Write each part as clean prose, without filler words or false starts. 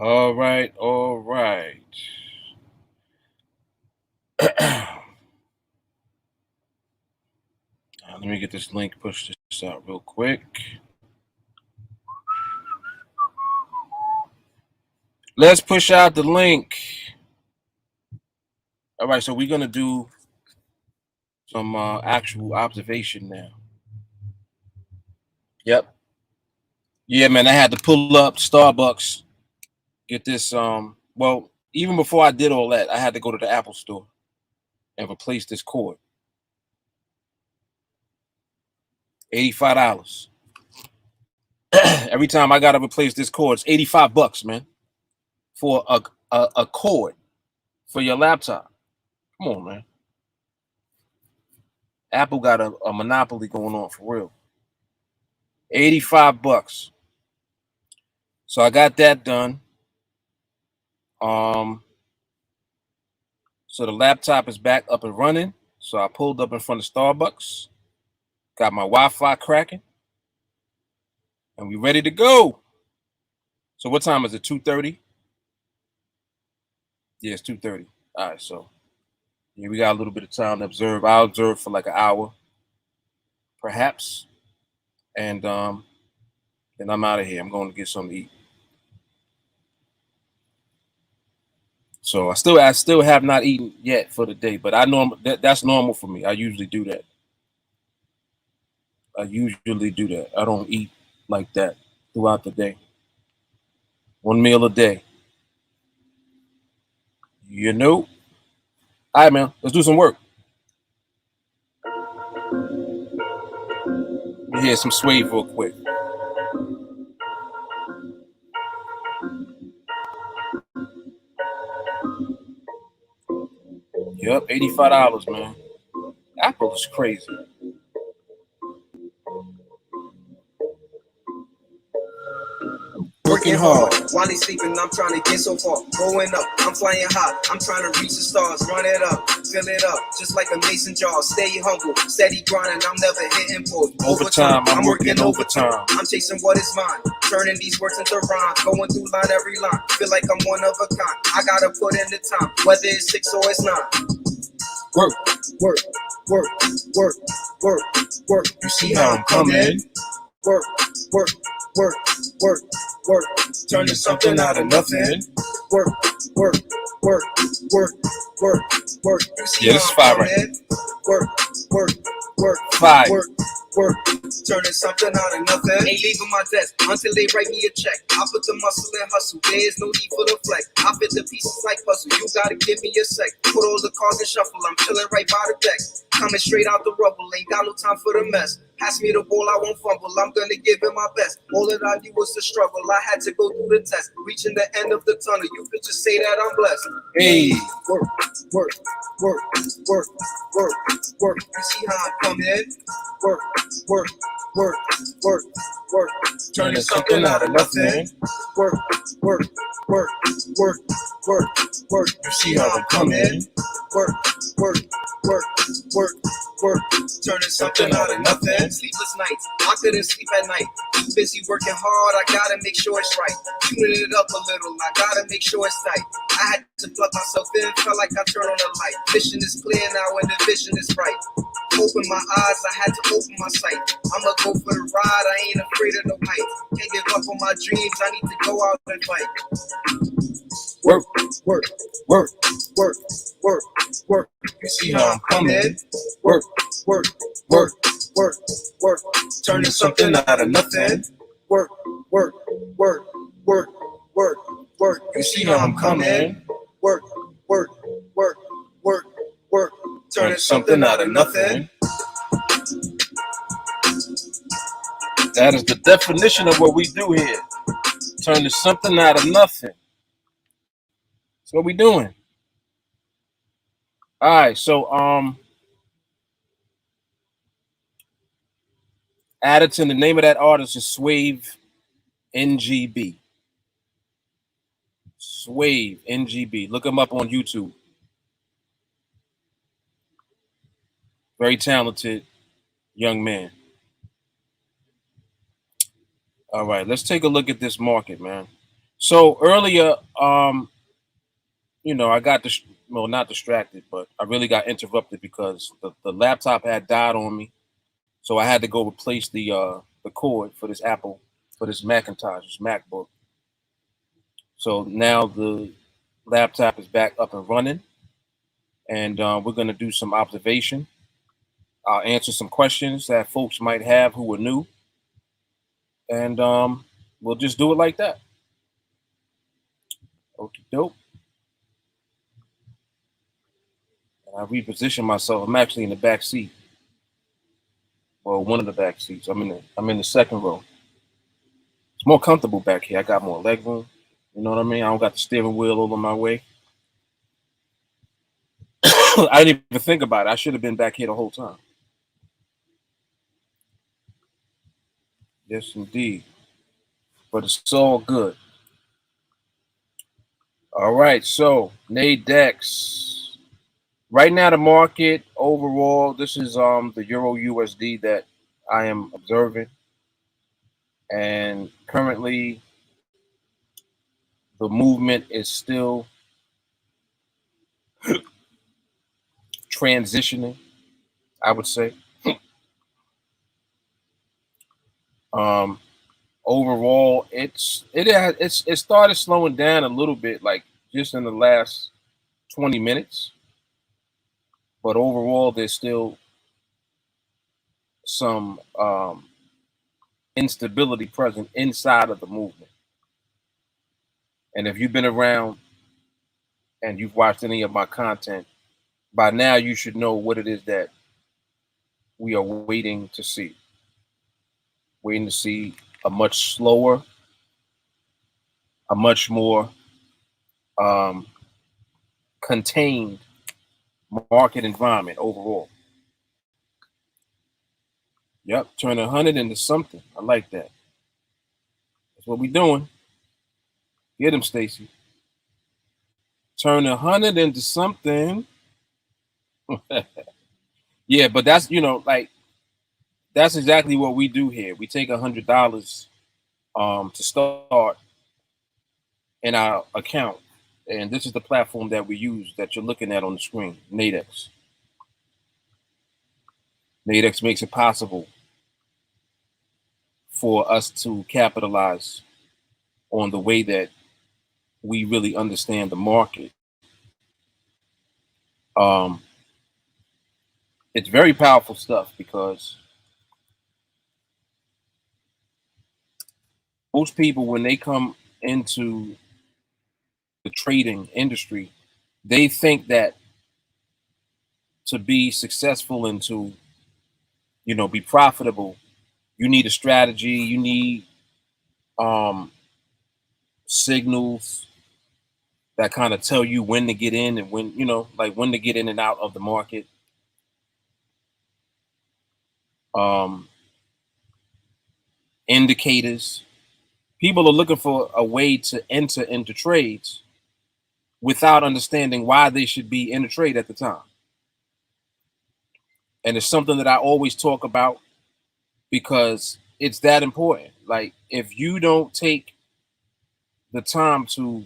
All right. Let me get this link, push this out real quick. Let's push out the link. All right, so we're going to do some actual observation now. Yep. Yeah, man, I had to pull up Starbucks, get this. Well, even before I did all that, I had to go to the Apple store and replace this cord. $85. Every time I got to replace this cord, it's $85, man, for a cord for your laptop. Come on, man. Apple got a monopoly going on for real. $85. So I got that done. So the laptop is back up and running. So I pulled up in front of Starbucks, got my Wi-Fi cracking, and we ready to go. So what time is it? 2:30? Yeah, it's 2:30. All right, so yeah, we got a little bit of time to observe. I'll observe for like an hour, perhaps, and then I'm out of here. I'm going to get something to eat. So I still have not eaten yet for the day, but that's normal for me. I usually do that. I don't eat like that throughout the day. One meal a day. You know? All right, man. Let's do some work. Let me hear some sway real quick. Yep, $85, man. Apple is crazy. Working hard. While he's sleeping, I'm trying to get so far. Growing up, I'm flying high. I'm trying to reach the stars. Run it up, fill it up, just like a mason jar. Stay humble, steady grinding. I'm never hitting pause. Overtime, I'm working overtime. I'm chasing what is mine. Turning these words into rhymes. Going through line every line. Feel like I'm one of a kind. I gotta put in the time, whether it's 6 or it's 9. Work. You see how I'm coming? Work. Turning something out of nothing. Work. You see yeah, this is fire right here. Work. Turning something out of nothing. Ain't leaving my desk until they write me a check. I put the muscle and hustle. There's no need for the flex. I fit the pieces like puzzle. You gotta give me a sec. Put all the cards in shuffle. I'm chilling right by the deck. Coming straight out the rubble. Ain't got no time for the mess. Pass me the ball, I won't fumble. I'm gonna give it my best. All that I do was to struggle. I had to go through the test. Reaching the end of the tunnel. You could just say that I'm blessed. Hey. Work. You see how I'm coming? Work. Turning something out of nothing. Work. You see how I'm coming? Work. Turning something out of nothing. Sleepless nights, I couldn't sleep at night. Too busy working hard, I gotta make sure it's right. Tuning it up a little, I gotta make sure it's tight. I had to plug myself in, felt like I turned on a light. Vision is clear now and the vision is bright. Open my eyes, I had to open my sight. I'ma go for the ride, I ain't afraid of no heights. Can't give up on my dreams, I need to go out and fight. Work. You see how I'm coming? Work. Turning something out of nothing. Work. You see how I'm coming? Work. Turning something out of nothing. That is the definition of what we do here. Turning something out of nothing. That's what we doing. All right, so Addison, the name of that artist is Swave NGB. Swave NGB. Look him up on YouTube. Very talented young man. All right, let's take a look at this market, man. So earlier, I got well, not distracted, but I really got interrupted because the laptop had died on me. So I had to go replace the cord for this for this Macintosh, this MacBook. So now the laptop is back up and running, and we're gonna do some observation. I'll answer some questions that folks might have who are new, and we'll just do it like that. Okay, dope. And I reposition myself. I'm actually in the back seat. Well, one of the back seats. I'm in the second row. It's more comfortable back here. I got more leg room. You know what I mean? I don't got the steering wheel over my way. I didn't even think about it. I should have been back here the whole time. Yes, indeed. But it's all good. All right. So NADEX. Right now, the market overall. This is the Euro USD that I am observing, and currently the movement is still transitioning, I would say. Um, Overall, it started slowing down a little bit, like just in the last 20 minutes. But overall, there's still some instability present inside of the movement. And if you've been around and you've watched any of my content, by now you should know what it is that we are waiting to see. Waiting to see a much slower, a much more um, contained market environment overall. Yep, turn 100 into something. I like that. That's what we doing. Get him, Stacy. Turn 100 into something. Yeah, but that's like that's exactly what we do here. We take $100 to start in our account, and this is the platform that we use that you're looking at on the screen. NADEX. NADEX makes it possible for us to capitalize on the way that we really understand the market. Um, it's very powerful stuff because most people, when they come into the trading industry, they think that to be successful and to be profitable, you need a strategy, you need um, signals that kind of tell you when to get in and when like when to get in and out of the market. um, Indicators. People are looking for a way to enter into trades without understanding why they should be in a trade at the time. And it's something that I always talk about because it's that important. Like, if you don't take the time to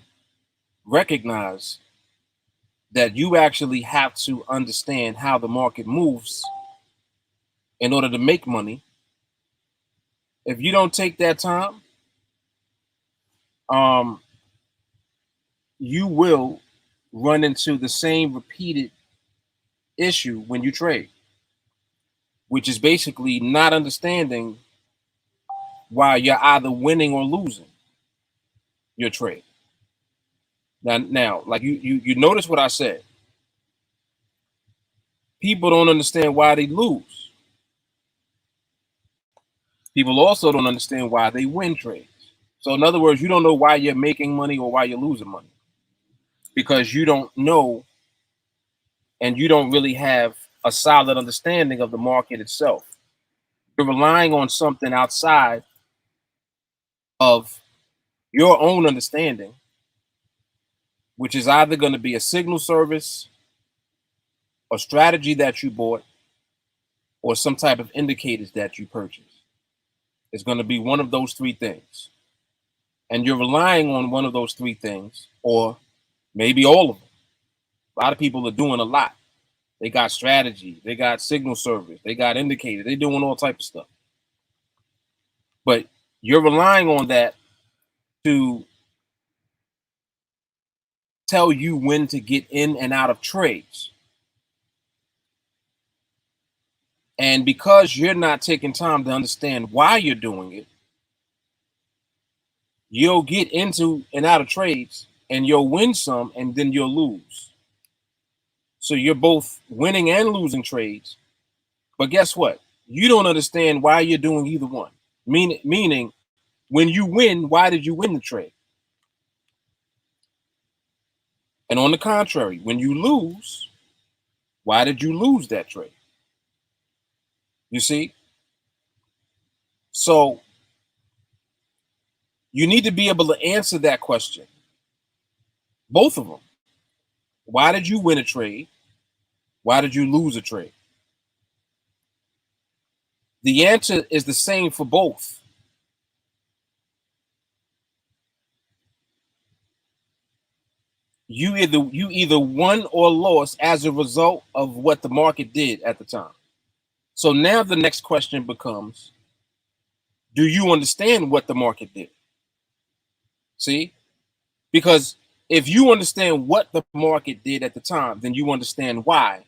recognize that you actually have to understand how the market moves in order to make money, if you don't take that time, um, you will run into the same repeated issue when you trade, which is basically not understanding why you're either winning or losing your trade. Now, like you notice what I said. People don't understand why they lose. People also don't understand why they win trades. So, in other words, you don't know why you're making money or why you're losing money because you don't know and you don't really have a solid understanding of the market itself. You're relying on something outside of your own understanding, which is either going to be a signal service, a strategy that you bought, or some type of indicators that you purchased. It's going to be one of those three things. and you're relying on one of those three things, or maybe all of them. A lot of people are doing a lot. They got strategy, they got signal service, they got indicator, they're doing all type of stuff. But you're relying on that to tell you when to get in and out of trades. And because you're not taking time to understand why you're doing it, you'll get into and out of trades and you'll win some and then you'll lose. So you're both winning and losing trades. But guess what? You don't understand why you're doing either one. Meaning, when you win, why did you win the trade? And on the contrary, when you lose, why did you lose that trade? You see? So you need to be able to answer that question. Both of them. Why did you win a trade? Why did you lose a trade? The answer is the same for both. You either won or lost as a result of what the market did at the time. So now the next question becomes, do you understand what the market did? See? Because if you understand what the market did at the time, then you understand why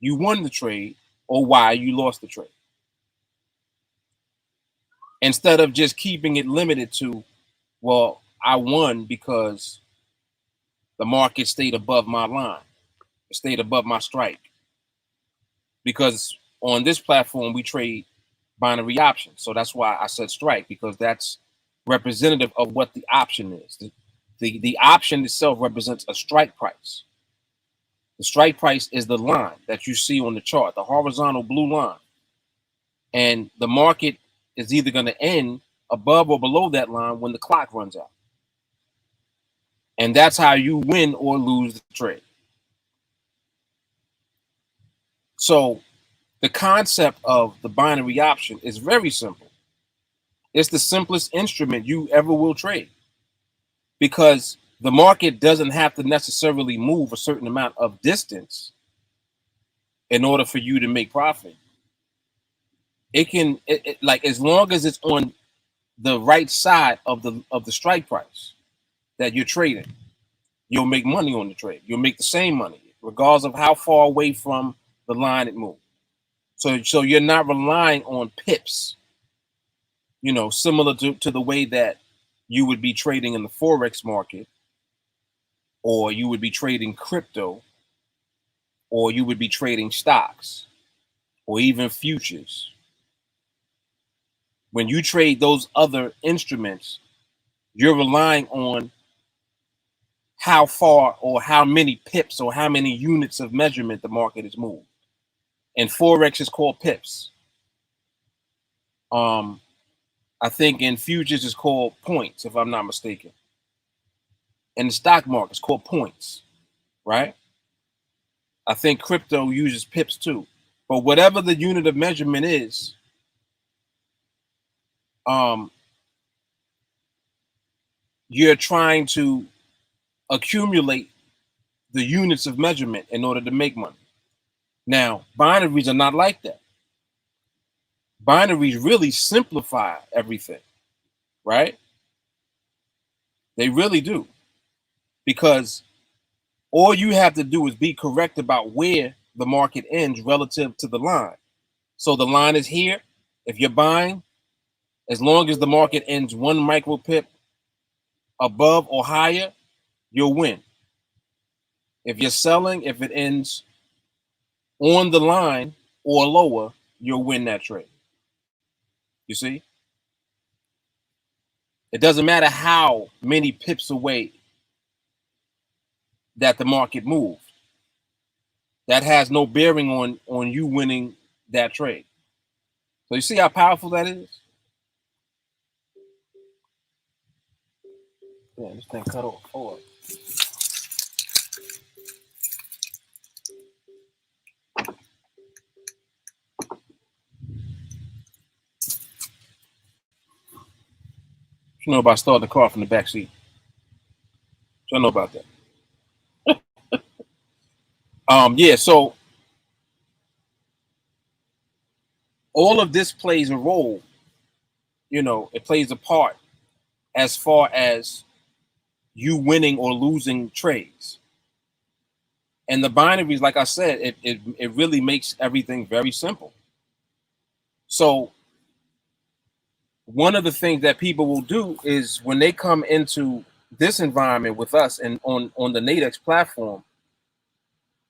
you won the trade or why you lost the trade. Instead of just keeping it limited to, well, I won because the market stayed above my line, it stayed above my strike. Because on this platform, we trade binary options. So that's why I said strike, because that's representative of what the option is. The option itself represents a strike price. The strike price is the line that you see on the chart, the horizontal blue line. And the market is either going to end above or below that line when the clock runs out. And that's how you win or lose the trade. So the concept of the binary option is very simple. It's the simplest instrument you ever will trade, because the market doesn't have to necessarily move a certain amount of distance in order for you to make profit. It can, like, as long as it's on the right side of the strike price that you're trading, you'll make money on the trade. You'll make the same money regardless of how far away from the line it moved. So you're not relying on pips, similar to the way that you would be trading in the Forex market, or you would be trading crypto, or you would be trading stocks, or even futures. When you trade those other instruments, you're relying on how far or how many pips or how many units of measurement the market has moved. And Forex is called pips. I think in futures it's called points, if I'm not mistaken. And the stock market is called points, right? I think crypto uses pips too. But whatever the unit of measurement is, you're trying to accumulate the units of measurement in order to make money. Now, binaries are not like that. Binaries really simplify everything, right? They really do. Because all you have to do is be correct about where the market ends relative to the line. So the line is here. If you're buying, as long as the market ends 1 micro pip above or higher, you'll win. If you're selling, if it ends on the line or lower, you'll win that trade. You see? It doesn't matter how many pips away that the market moved. That has no bearing on you winning that trade. So you see how powerful that is? Yeah, this thing cut off. Hold on. You know about starting the car from the back seat. I know about that. Yeah, so all of this plays a role, it plays a part as far as you winning or losing trades. And the binaries, like I said, it really makes everything very simple. So one of the things that people will do is when they come into this environment with us and on the NADEX platform,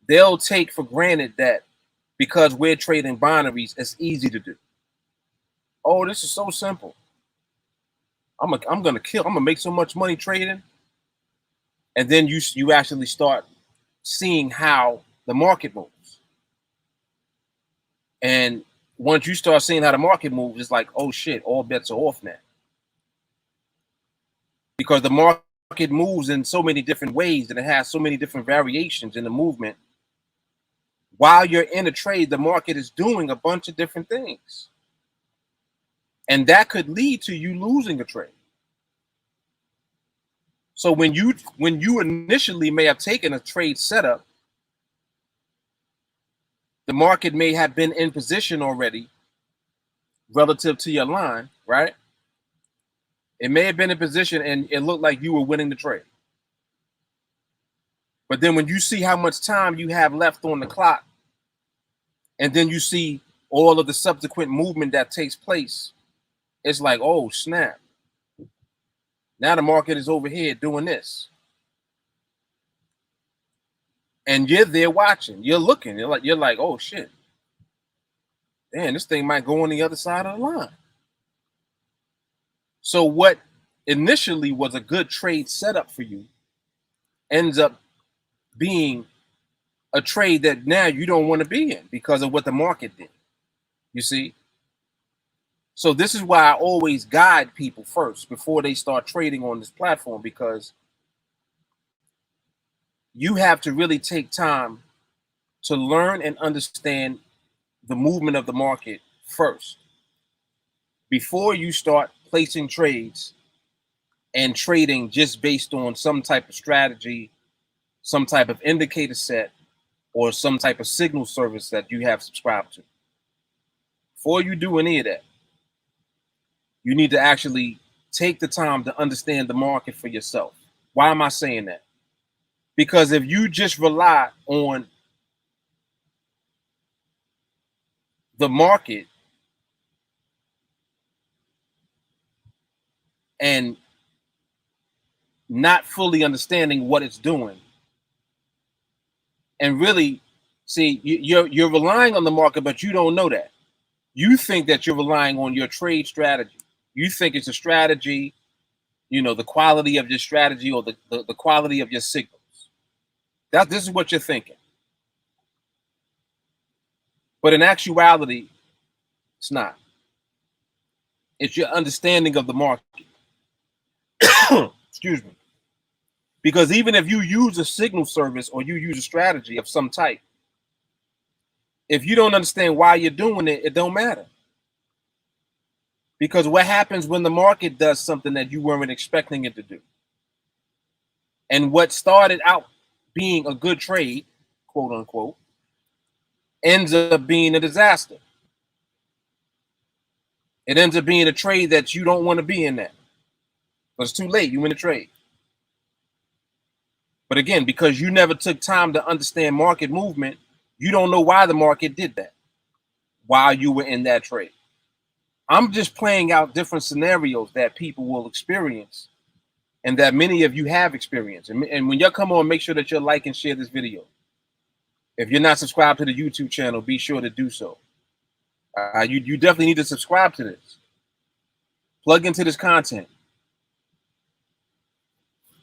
they'll take for granted that because we're trading binaries, it's easy to do. Oh, this is so simple. I'm gonna make so much money trading. And then you actually start seeing how the market moves. And once you start seeing how the market moves, it's like, oh shit, all bets are off now. Because the market moves in so many different ways and it has so many different variations in the movement. While you're in a trade, the market is doing a bunch of different things. And that could lead to you losing a trade. So when you initially may have taken a trade setup, the market may have been in position already relative to your line, right? It may have been in position and it looked like you were winning the trade. But then when you see how much time you have left on the clock, and then you see all of the subsequent movement that takes place, it's like, oh, snap. Now the market is over here doing this. And you're there watching, you're looking, you're like, oh shit. Damn, this thing might go on the other side of the line. So what initially was a good trade setup for you ends up being a trade that now you don't want to be in because of what the market did. You see? So this is why I always guide people first before they start trading on this platform, because you have to really take time to learn and understand the movement of the market first before you start placing trades and trading just based on some type of strategy, some type of indicator set, or some type of signal service that you have subscribed to. Before you do any of that, you need to actually take the time to understand the market for yourself. Why am I saying that? Because if you just rely on the market and not fully understanding what it's doing, and really, see, you're relying on the market, but you don't know that. You think that you're relying on your trade strategy. You think it's a strategy, the quality of your strategy or the quality of your signals. This is what you're thinking. But in actuality, it's not. It's your understanding of the market. Excuse me. Because even if you use a signal service or you use a strategy of some type, if you don't understand why you're doing it, it don't matter. Because what happens when the market does something that you weren't expecting it to do? And what started out being a good trade, quote unquote, ends up being a disaster. It ends up being a trade that you don't want to be in that. But it's too late. You win the trade. But again, because you never took time to understand market movement, you don't know why the market did that while you were in that trade. I'm just playing out different scenarios that people will experience and that many of you have experienced. And when you come on, make sure that you like and share this video. If you're not subscribed to the YouTube channel, be sure to do so. You definitely need to subscribe to this. Plug into this content.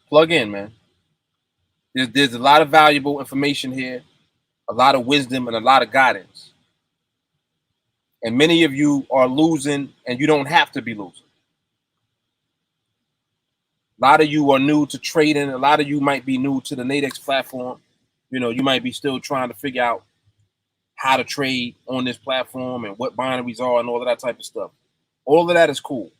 Plug in, man. There's a lot of valuable information here, a lot of wisdom, and a lot of guidance. And many of you are losing, and you don't have to be losing. A lot of you are new to trading. A lot of you might be new to the NADEX platform. You might be still trying to figure out how to trade on this platform and what binaries are and all of that type of stuff. All of that is cool.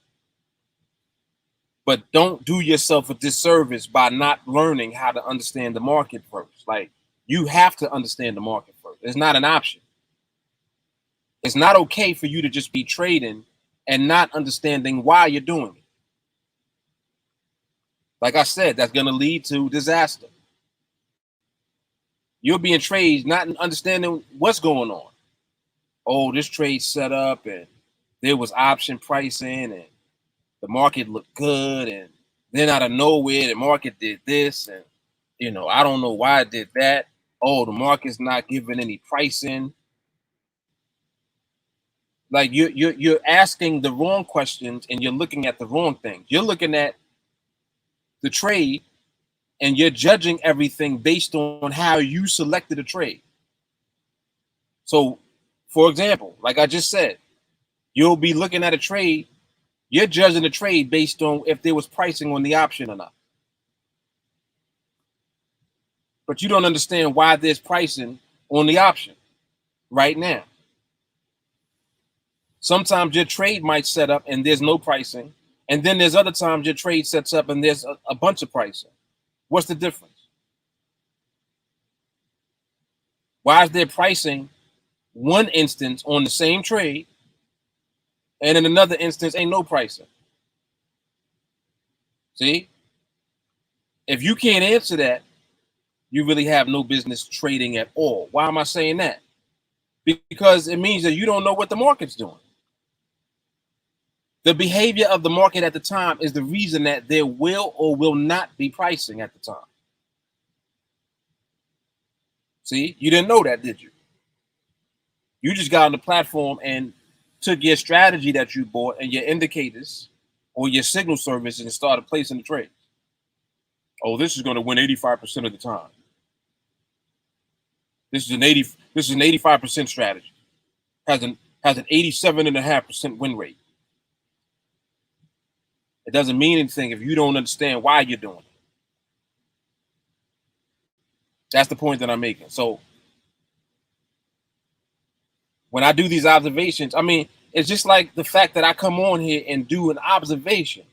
But don't do yourself a disservice by not learning how to understand the market first. Like, you have to understand the market first. It's not an option. It's not okay for you to just be trading and not understanding why you're doing it. Like I said, that's going to lead to disaster. You'll be in trades not understanding what's going on. Oh, this trade set up and there was option pricing and the market looked good, and then out of nowhere the market did this, and I don't know why it did that. Oh, the market's not giving any pricing. Like, you're asking the wrong questions and you're looking at the wrong things. You're looking at the trade and you're judging everything based on how you selected a trade. So, for example, like I just said, you'll be looking at a trade, you're judging the trade based on if there was pricing on the option or not. But you don't understand why there's pricing on the option right now. Sometimes your trade might set up and there's no pricing, and then there's other times your trade sets up and there's a bunch of pricing. What's the difference? Why is there pricing one instance on the same trade, and in another instance ain't no pricing? See, if you can't answer that, you really have no business trading at all. Why am I saying that? Because it means that you don't know what the market's doing. The behavior of the market at the time is the reason that there will or will not be pricing at the time. See, you didn't know that, did you? You just got on the platform and took your strategy that you bought and your indicators or your signal services and started placing the trades. Oh, this is going to win 85% of the time. This is an 85% strategy. Has an 87.5% win rate. It doesn't mean anything if you don't understand why you're doing it. That's the point that I'm making. So when I do these observations, I mean, it's just like the fact that I come on here and do an observation.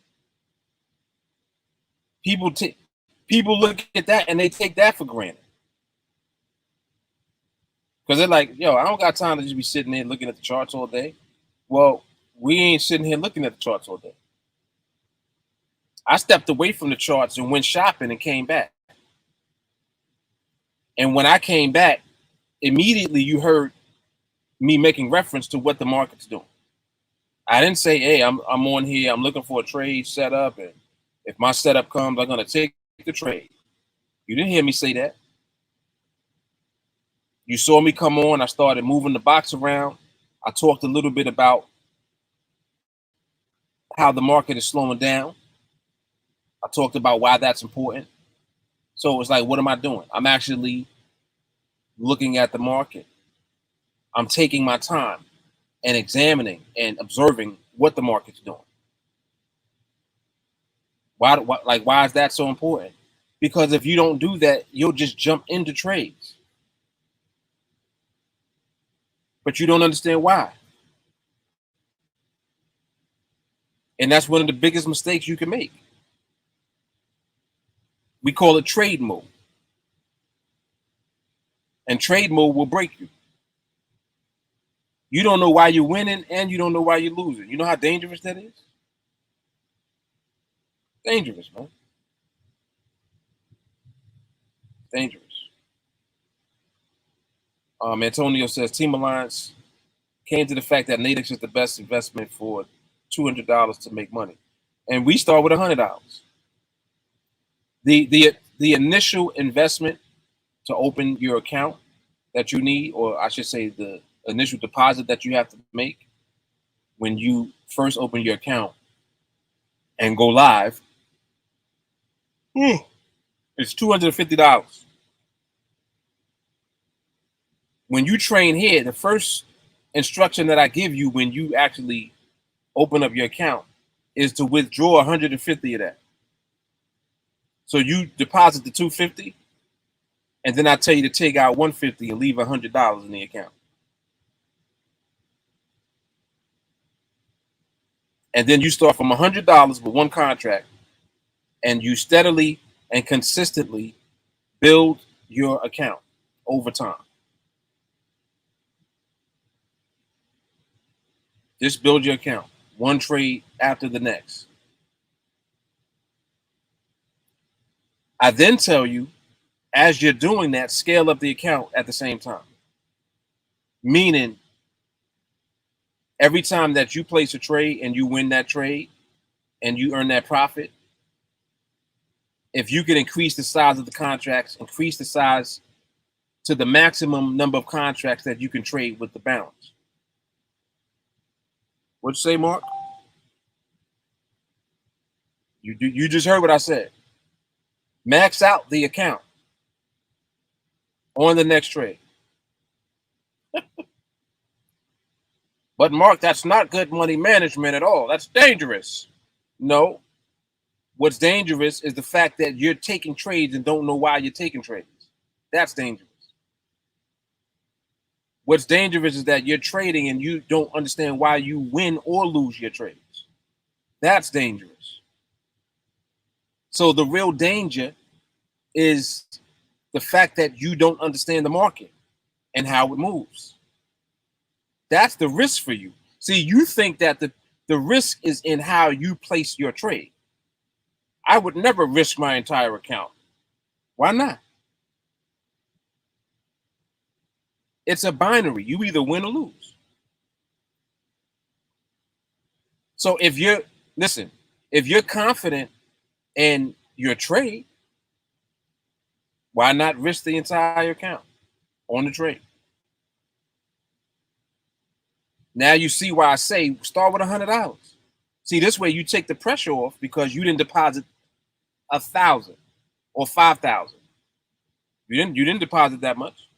People look at that and they take that for granted. Because they're like, yo, I don't got time to just be sitting there looking at the charts all day. Well, we ain't sitting here looking at the charts all day. I stepped away from the charts and went shopping and came back. And when I came back, immediately you heard me making reference to what the market's doing. I didn't say, hey, I'm on here, I'm looking for a trade setup, and if my setup comes, I'm going to take the trade. You didn't hear me say that. You saw me come on, I started moving the box around. I talked a little bit about how the market is slowing down. I talked about why that's important. So it's like, what am I doing? I'm actually looking at the market. I'm taking my time and examining and observing what the market's doing. Why is that so important? Because if you don't do that, you'll just jump into trades. But you don't understand why. And that's one of the biggest mistakes you can make. We call it trade mode. And trade mode will break you. You don't know why you're winning and you don't know why you're losing. You know how dangerous that is? Dangerous, man. Dangerous. Antonio says TeamAlliance came to the fact that NADEX is the best investment for $200 to make money. And we start with $100. The initial investment to open your account that you need, or I should say the initial deposit that you have to make when you first open your account and go live, it's $250. When you train here, the first instruction that I give you when you actually open up your account is to withdraw 150 of that. So you deposit the 250, and then I tell you to take out 150 and leave $100 in the account. And then you start from $100 with one contract, and you steadily and consistently build your account over time. Just build your account, one trade after the next. I then tell you, as you're doing that, scale up the account at the same time. Meaning, every time that you place a trade and you win that trade and you earn that profit, if you can increase the size of the contracts, increase the size to the maximum number of contracts that you can trade with the balance. What'd you say, Mark? You just heard what I said. Max out the account on the next trade. But Mark, that's not good money management at all. That's dangerous. No. What's dangerous is the fact that you're taking trades and don't know why you're taking trades. That's dangerous. What's dangerous is that you're trading and you don't understand why you win or lose your trades. That's dangerous. So the real danger is the fact that you don't understand the market and how it moves. That's the risk for you. See, you think that the risk is in how you place your trade. I would never risk my entire account. Why not? It's a binary. You either win or lose. So if you're confident in your trade, why not risk the entire account on the trade? Now you see why I say start with $100. See, this way you take the pressure off because you didn't deposit 1,000 or 5,000. You didn't deposit that much.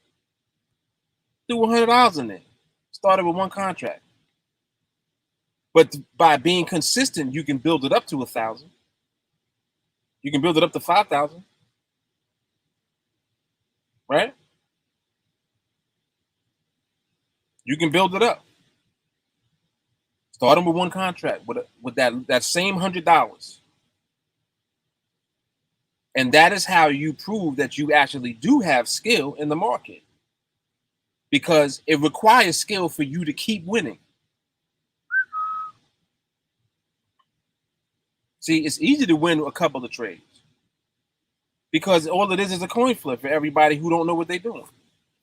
Do $100 in there. Started with one contract. But by being consistent, you can build it up to 1,000. You can build it up to 5,000. Right? You can build it up. Start them with one contract with that same $100. And that is how you prove that you actually do have skill in the market. Because it requires skill for you to keep winning. See, it's easy to win a couple of trades. Because all it is a coin flip for everybody who don't know what they're doing.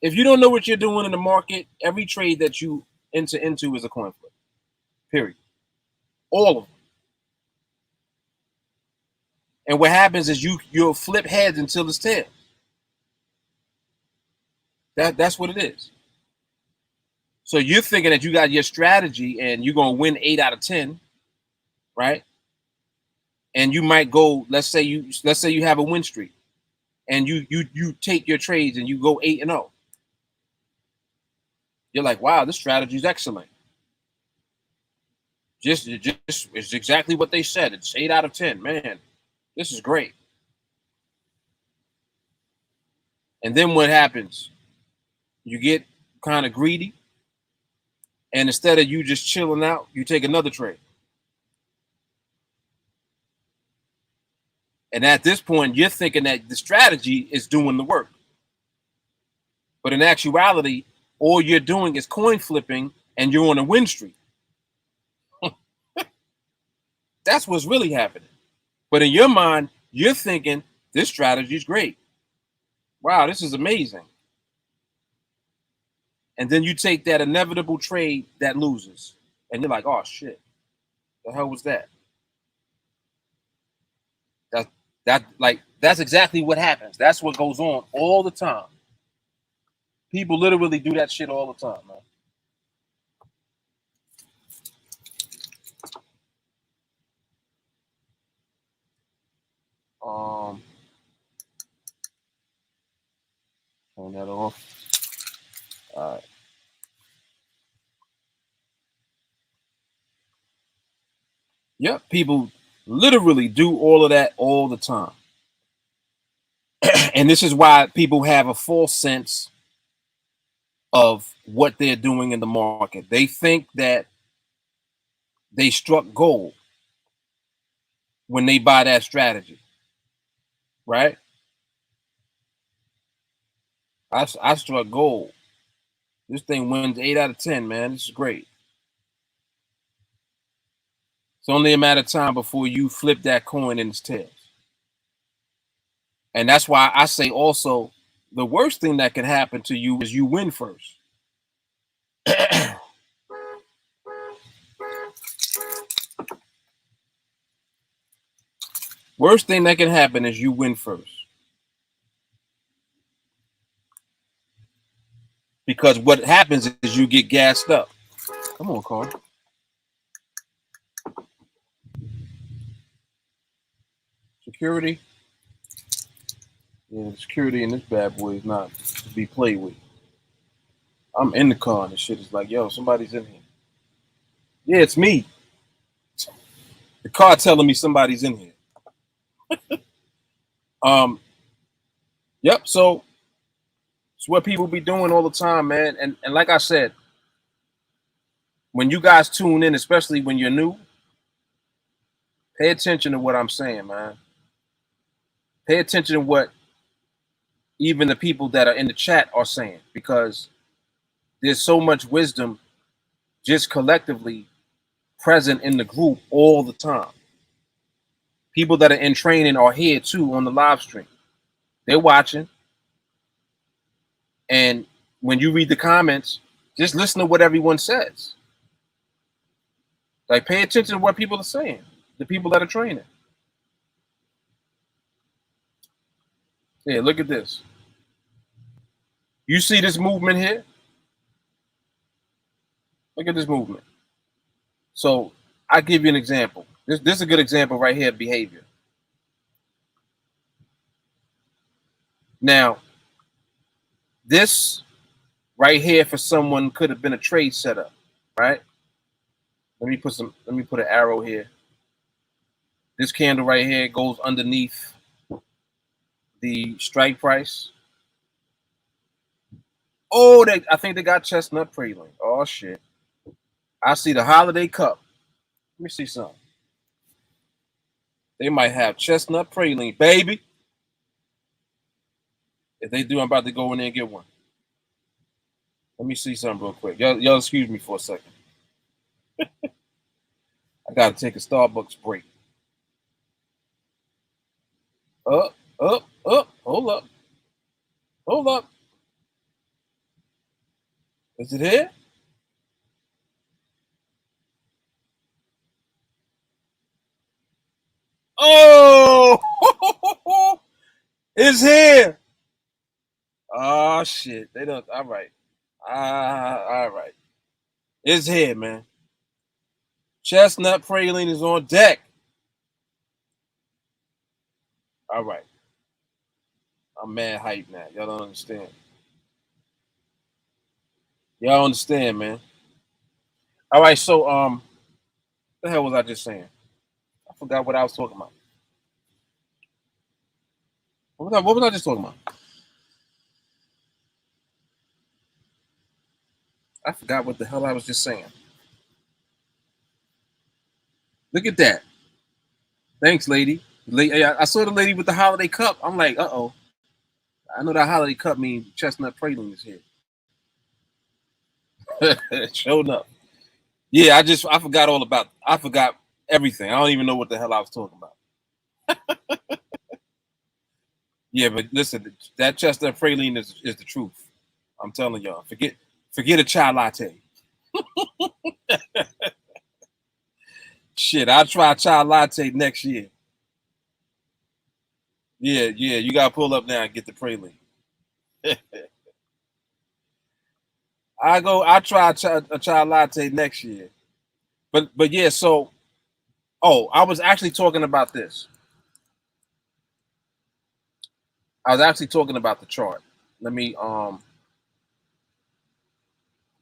If you don't know what you're doing in the market, every trade that you enter into is a coin flip. Period. All of them. And what happens is you'll flip heads until it's tails. That's what it is. So you're thinking that you got your strategy and you're gonna win 8 out of 10, right? And you might go, let's say you have a win streak, and you take your trades and you go 8-0. You're like, wow, this strategy is excellent. Just it's exactly what they said. It's 8 out of 10. Man, this is great. And then what happens? You get kind of greedy, and instead of you just chilling out, you take another trade. And at this point, you're thinking that the strategy is doing the work. But in actuality, all you're doing is coin flipping and you're on a win streak. That's what's really happening. But in your mind, you're thinking this strategy is great. Wow, this is amazing. And then you take that inevitable trade that loses. And you're like, oh shit, the hell was that? That's exactly what happens. That's what goes on all the time. People literally do that shit all the time, man. Turn that off. All right. Yep, people literally do all of that all the time. And this is why people have a false sense of what they're doing in the market. They think that they struck gold when they buy that strategy. right? I struck gold. This thing wins 8 out of 10, man. This is great. It's only a matter of time before you flip that coin in its tails. And that's why I say also the worst thing that can happen to you is you win first. Worst thing that can happen is you win first. Because what happens is you get gassed up. Come on, Carl. Security. Yeah, the security in this bad boy is not to be played with. I'm in the car and the shit is like, yo, somebody's in here. Yeah, it's me. The car telling me somebody's in here. Yep, so it's what people be doing all the time, man. And like I said, when you guys tune in, especially when you're new, pay attention to what I'm saying, man. Pay attention to what even the people that are in the chat are saying, because there's so much wisdom just collectively present in the group all the time. People that are in training are here too on the live stream. They're watching. And when you read the comments, just listen to what everyone says. Like, pay attention to what people are saying, the people that are training. Yeah, look at this. You see this movement here? Look at this movement. So I give you an example. This is a good example right here of behavior. Now, this right here for someone could have been a trade setup, right? Let me put an arrow here. This candle right here goes underneath the strike price. Oh, I think they got chestnut praline. Oh shit. I see the holiday cup. Let me see something. They might have chestnut praline, baby. If they do, I'm about to go in there and get one. Let me see something real quick. Y'all excuse me for a second. I gotta take a Starbucks break. Up. Hold up. Hold up. Is it here? Oh, it's here. Oh shit. They don't. All right. All right. It's here, man. Chestnut praline is on deck. All right. I'm mad hype now. Y'all don't understand. Y'all understand, man. All right, so what the hell was I just saying? I forgot what I was talking about. What was I just talking about? I forgot what the hell I was just saying. Look at that. Thanks, lady. I saw the lady with the holiday cup. I'm like, uh-oh. I know that holiday cup means chestnut praline is here. Showed up. Yeah, I forgot all about. I forgot everything. I don't even know what the hell I was talking about. Yeah, but listen, that chestnut praline is the truth. I'm telling y'all. Forget a chai latte. Shit, I'll try chai latte next year. Yeah, you gotta pull up now and get the praline. I try a chai latte next year. But yeah, so I was actually talking about this. I was actually talking about the chart. Let me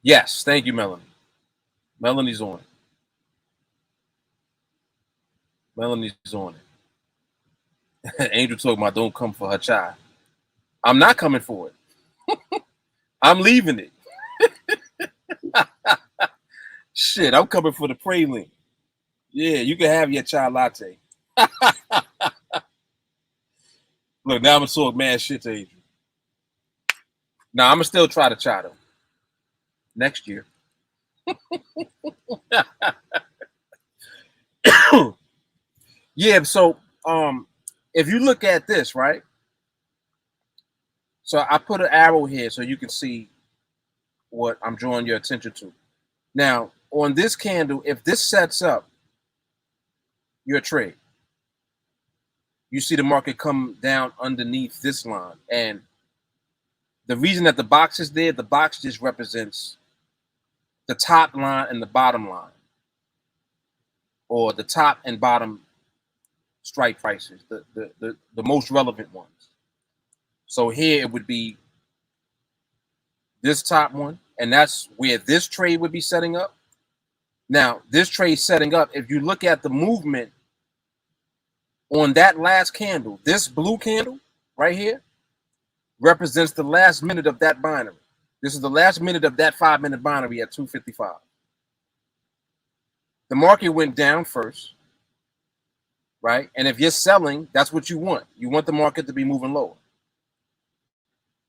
yes, thank you, Melanie. Melanie's on it. Melanie's on it. Angel talking about don't come for her chai. I'm not coming for it. I'm leaving it. Shit, I'm coming for the praline. Yeah, you can have your chai latte. Look, now I'm gonna talk mad shit to Adrian. Now I'm gonna still try to chat him next year. Yeah, so if you look at this, right? So I put an arrow here so you can see what I'm drawing your attention to. Now, on this candle, if this sets up your trade, you see the market come down underneath this line. And the reason that the box is there, the box just represents the top line and the bottom line, or the top and bottom strike prices, the most relevant ones. So here it would be this top one, and that's where this trade would be setting up. Now, this trade setting up, if you look at the movement on that last candle, this blue candle right here represents the last minute of that binary. This is the last minute of that 5-minute binary at 255. The market went down first, right? And if you're selling, that's what you want. You want the market to be moving lower.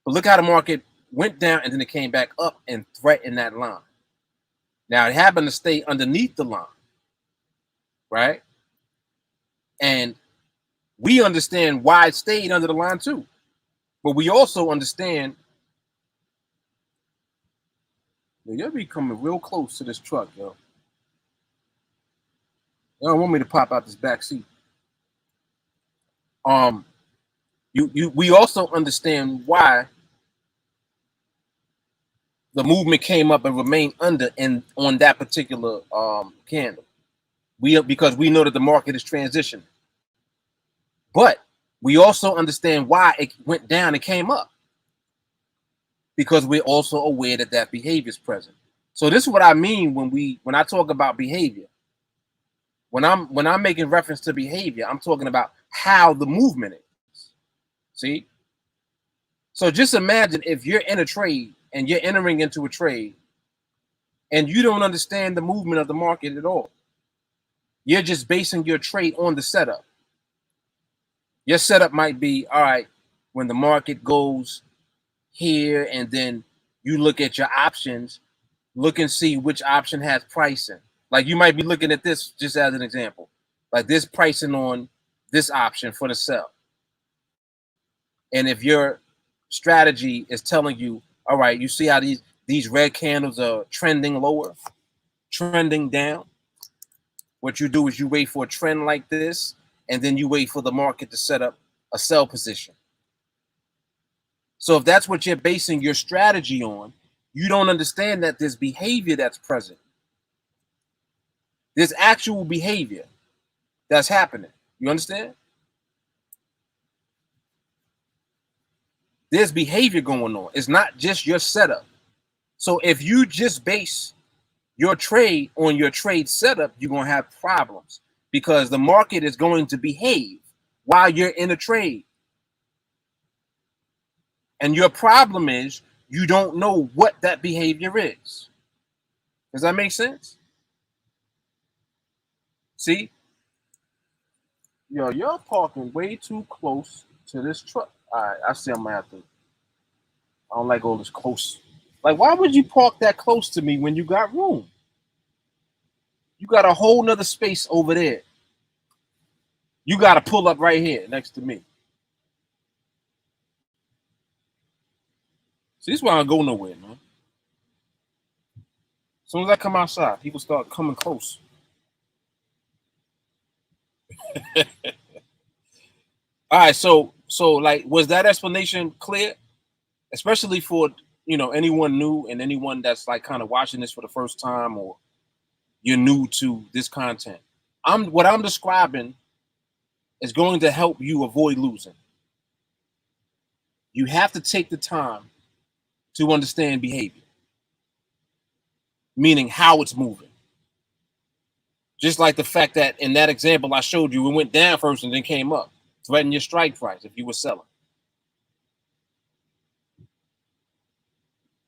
But look how the market went down and then it came back up and threatened that line. Now, it happened to stay underneath the line, right? And we understand why it stayed under the line too. But we also understand that you're becoming real close to this truck, yo. You don't want me to pop out this back seat. We also understand why the movement came up and remained under and on that particular candle. Because we know that the market is transitioning. But we also understand why it went down and came up, because we're also aware that that behavior is present. So this is what I mean when I talk about behavior. When I'm making reference to behavior, I'm talking about how the movement is. See? So just imagine if you're in a trade and you're entering into a trade and you don't understand the movement of the market at all. You're just basing your trade on the setup. Your setup might be, all right, when the market goes here and then you look at your options, look and see which option has pricing. Like you might be looking at this just as an example, like this pricing on this option for the sell. And if your strategy is telling you, all right, you see how these red candles are trending lower, trending down. What you do is you wait for a trend like this, and then you wait for the market to set up a sell position. So if that's what you're basing your strategy on, you don't understand that there's behavior that's present. There's actual behavior that's happening. You understand? There's behavior going on. It's not just your setup. So if you just base your trade on your trade setup, you're going to have problems because the market is going to behave while you're in a trade. And your problem is you don't know what that behavior is. Does that make sense? See? Yo, you're parking way too close to this truck. All right, I see I'm going to have to. I don't like all this close. Like, why would you park that close to me when you got room? You got a whole nother space over there. You got to pull up right here next to me. See, this is why I don't go nowhere, man. As soon as I come outside, people start coming close. All right, so like, was that explanation clear? Especially for anyone new and anyone that's like kind of watching this for the first time, or you're new to this content. What I'm describing is going to help you avoid losing. You have to take the time to understand behavior, meaning how it's moving. Just like the fact that in that example I showed you, it went down first and then came up, threaten your strike price if you were selling.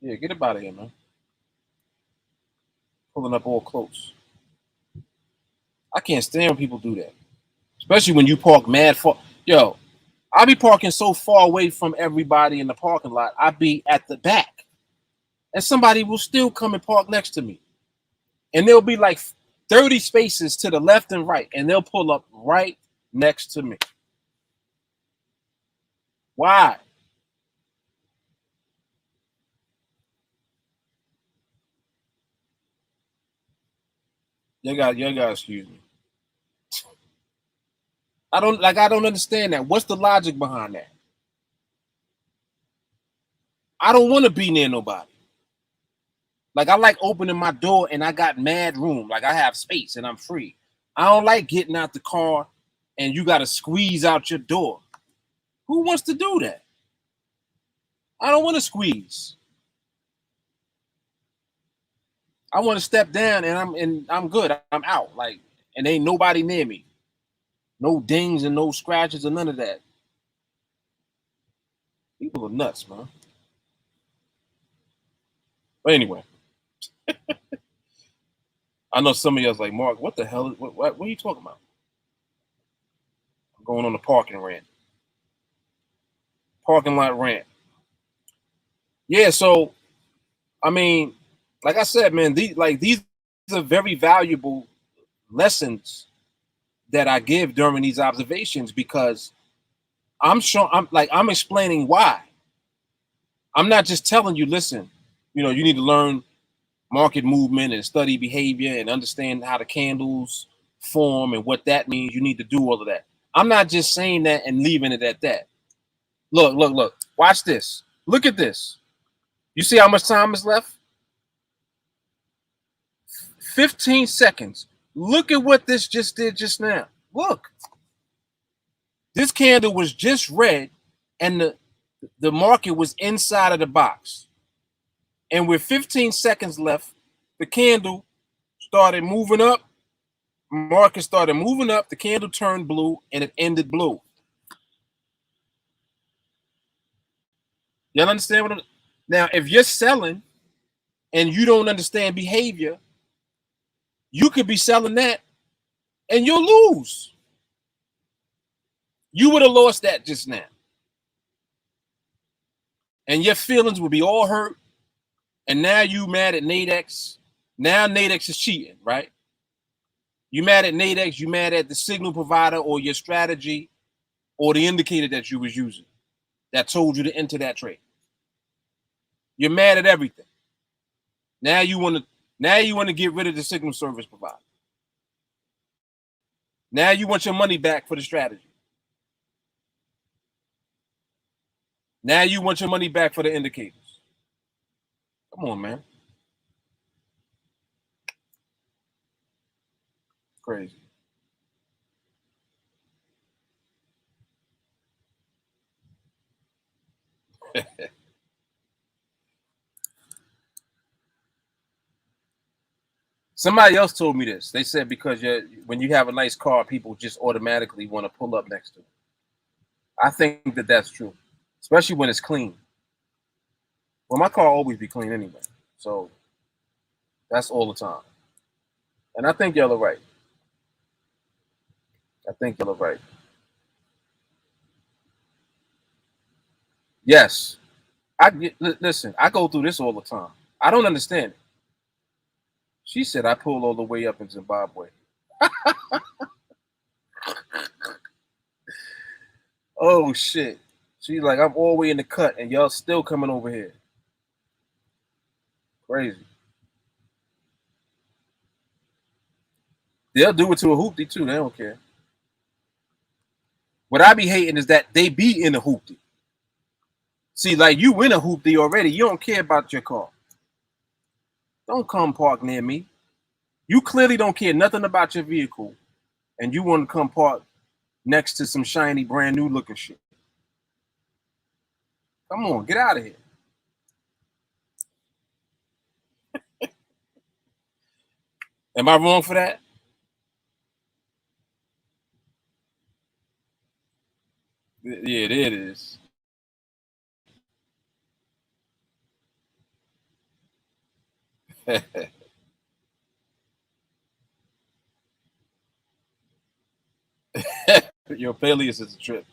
Yeah, get up out of here, man. Pulling up all close. I can't stand when people do that, especially when you park mad far. Yo, I'll be parking so far away from everybody in the parking lot, I'll be at the back. And somebody will still come and park next to me. And there'll be like 30 spaces to the left and right, and they'll pull up right next to me. Why? You got excuse me. I don't understand that. What's the logic behind that? I don't want to be near nobody. Like I like opening my door and I got mad room. Like I have space and I'm free. I don't like getting out the car and you got to squeeze out your door. Who wants to do that? I don't want to squeeze. I want to step down and I'm good. I'm out. Like, and ain't nobody near me. No dings and no scratches or none of that. People are nuts, man. But anyway, I know some of y'all's like, Mark, what the hell? What are you talking about? I'm going on a parking rant. Parking lot rant. Yeah, so I mean, like I said, man, these are very valuable lessons that I give during these observations because I'm explaining why. I'm not just telling you, listen, you need to learn market movement and study behavior and understand how the candles form and what that means. You need to do all of that. I'm not just saying that and leaving it at that. Look. Watch this. Look at this. You see how much time is left? 15 seconds. Look at what this just did just now. Look. This candle was just red and the market was inside of the box. And with 15 seconds left, the candle started moving up. Market started moving up. The candle turned blue and it ended blue. Y'all understand what I'm now? If you're selling and you don't understand behavior, you could be selling that and you'll lose. You would have lost that just now. And your feelings would be all hurt. And now you mad at NADEX. Now NADEX is cheating, right? You mad at NADEX, you mad at the signal provider or your strategy or the indicator that you was using that told you to enter that trade. You're mad at everything. Now you want to get rid of the signal service provider. Now you want your money back for the strategy. Now you want your money back for the indicators. Come on, man. Crazy. Somebody else told me this. They said because when you have a nice car, people just automatically want to pull up next to it. I think that that's true, especially when it's clean. Well, my car always be clean anyway, so that's all the time. And I think y'all are right. I think y'all are right. Yes, listen. I go through this all the time. I don't understand it. She said I pulled all the way up in Zimbabwe. Oh shit. She's like, I'm all the way in the cut, and y'all still coming over here. Crazy. They'll do it to a hoopty too. They don't care. What I be hating is that they be in a hoopty. See, like you in a hoopty already. You don't care about your car. Don't come park near me. You clearly don't care nothing about your vehicle, and you want to come park next to some shiny, brand new looking shit. Come on, get out of here. Am I wrong for that? Yeah, there it is. Your Peleus is a trip.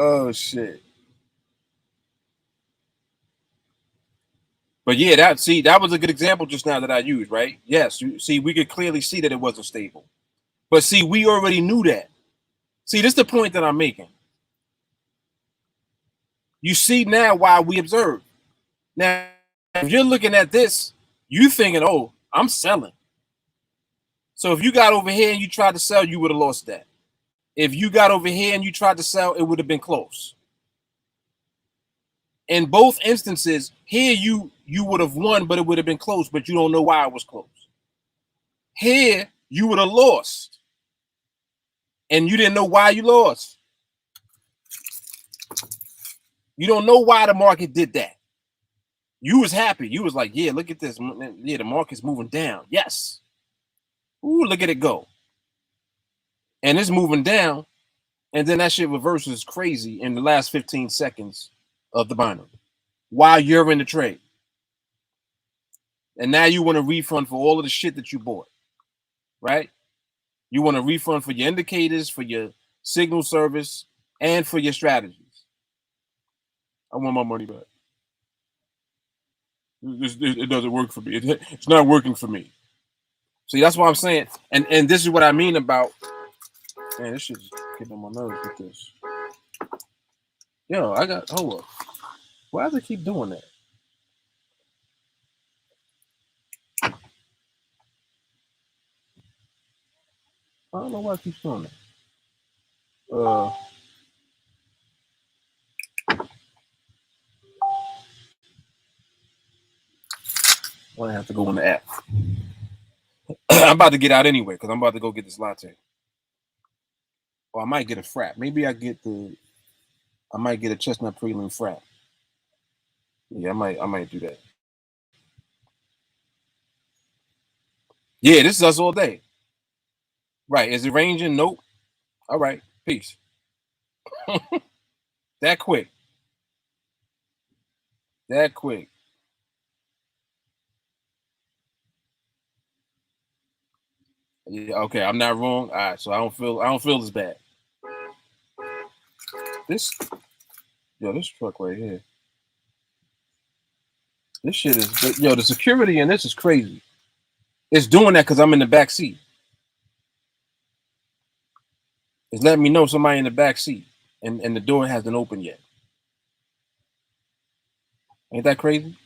Oh shit. But yeah, that was a good example just now that I used, right? Yes, you see, we could clearly see that it wasn't stable. But see, we already knew that. See, this is the point that I'm making. You see now why we observe. Now, if you're looking at this, you thinking, oh, I'm selling. So if you got over here and you tried to sell, you would have lost that. If you got over here and you tried to sell, it would have been close. In both instances, here you would have won, but it would have been close, but you don't know why it was close. Here, you would have lost. And you didn't know why you lost. You don't know why the market did that. You was happy. You was like, yeah, look at this. Yeah, the market's moving down. Yes. Ooh, look at it go. And it's moving down. And then that shit reverses crazy in the last 15 seconds of the binary while you're in the trade. And now you want a refund for all of the shit that you bought, right? You want a refund for your indicators, for your signal service, and for your strategies. I want my money back. It doesn't work for me. It's not working for me. See, that's what I'm saying. And this is what I mean about, man, this shit's getting on my nerves with this. Yo, hold up. Why does it keep doing that? I don't know why it keeps doing that. I'm gonna have to go in the app. I'm about to get out anyway because I'm about to go get this latte. Or I might get a frap. Maybe I might get a chestnut prelim frap. Yeah, I might do that. Yeah, this is us all day. Right. Is it ranging? Nope. All right. Peace. That quick. That quick. Yeah, okay, I'm not wrong. All right, so I don't feel as bad. This truck right here. This shit is the security in this is crazy. It's doing that because I'm in the back seat. It's letting me know somebody in the back seat, and the door hasn't opened yet. Ain't that crazy?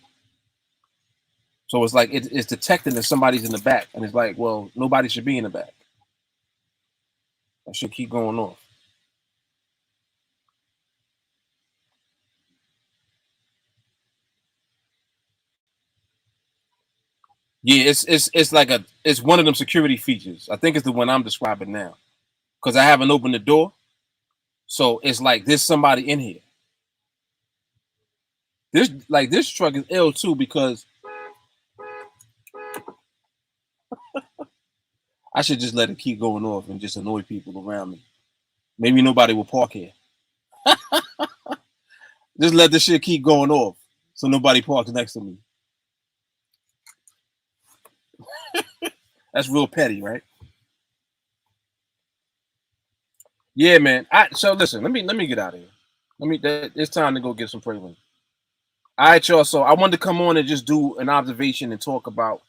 So it's like it's detecting that somebody's in the back, and it's like, well, nobody should be in the back. That should keep going off. Yeah, it's like it's one of them security features. I think it's the one I'm describing now, because I haven't opened the door, so it's like there's somebody in here. This truck is ill too because I should just let it keep going off and just annoy people around me. Maybe nobody will park here. Just let this shit keep going off so nobody parks next to me. That's real petty, right? Yeah, man. So listen, let me get out of here. It's time to go get some prelim. All right, y'all. So I wanted to come on and just do an observation and talk about,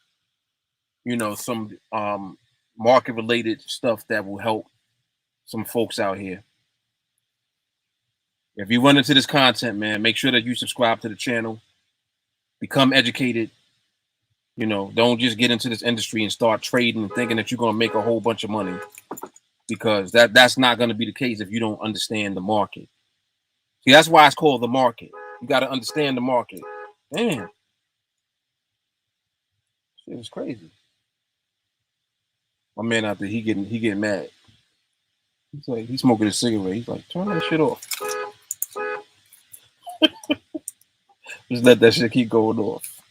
some market related stuff that will help some folks out here. If you run into this content, man, make sure that you subscribe to the channel, become educated. Don't just get into this industry and start trading and thinking that you're going to make a whole bunch of money, because that's not going to be the case if you don't understand the market. See, that's why it's called the market. You got to understand the market. Damn, shit is crazy. My man out there, he getting mad. He's like, he's smoking a cigarette. He's like, turn that shit off. Just let that shit keep going off.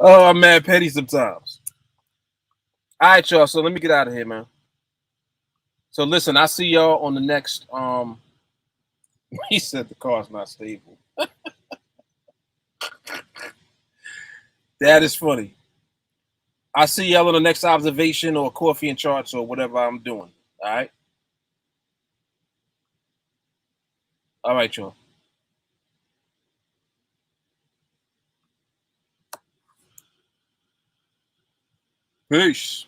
Oh, I'm mad petty sometimes. All right, y'all. So let me get out of here, man. So listen, I see y'all on the next. He said the car's not stable. That is funny. I see y'all on the next observation or coffee and charts or whatever I'm doing. All right. All right, y'all. Peace.